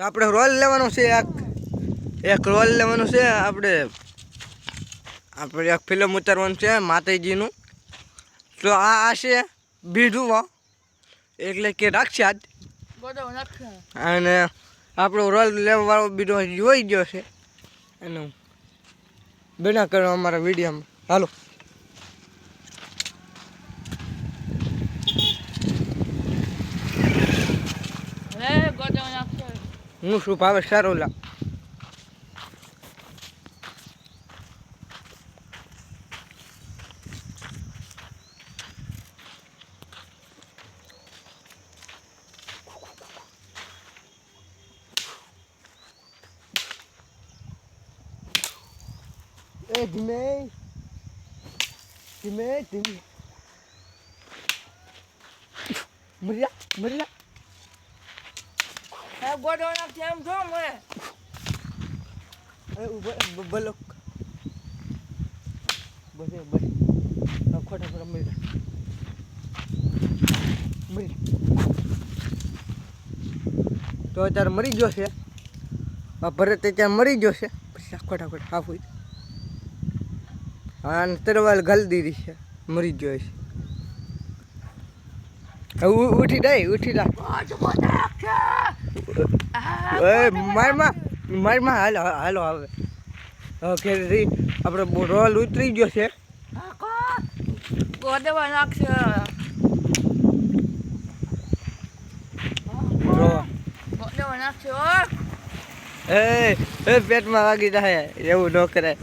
તો આપણે રોલ લેવાનો છે એક રોલ લેવાનો છે આપણે એક ફિલ્મ ઉતારવાનું છે માતાજીનું. તો આ છે બીજું એટલે કે રાક્ષાત અને આપણો રોલ લેવાવાળો બીજો જોઈ ગયો છે એનું બના કરો અમારા વિડીયોમાં. હાલો હું શું ભાવે સારું લા ધીમે ધીમે ધીમે મર્યા ગોડો નાખે એમ જો મને બોલો બસ ખોટા મરી તો અત્યારે મરી ગયો છે ભરત ત્યાં મરી ગયો છે પછી ખોટા હાફ હોય હા તરવાલ ઘાલી દીધી છે મરી ગયો છે. ઉઠી જાય મારમાં હાલો આવે કે આપણે રોલ ઉતરી ગયો છે. ગોડવા નાખશે ગોડવા નાખશે એ પેટમાં વાગી જાય એવું ન કરાય.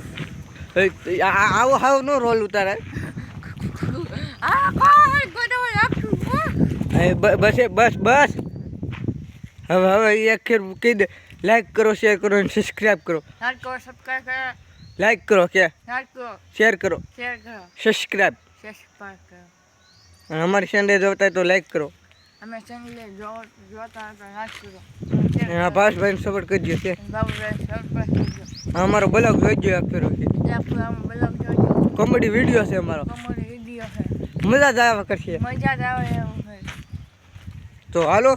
આવો નો રોલ ઉતારે બસ હવે એક ખેર કહી દે લાઈક કરો શેર કરો અને સબસ્ક્રાઈબ કરો. લાઈક કરો કે શેર કરો સબસ્ક્રાઈબ અને અમારી ચેનલ જોતા હોય તો લાઈક કરો. અમે ચેનલ જોતા હા ભાસભાઈને સપોર્ટ કરજો છે. અમારો બ્લોગ જોઈજો એક ફેરો કોમેડી વિડીયો છે અમારો મજા જ આવે કરશે. મજા જ આવે. તો હાલો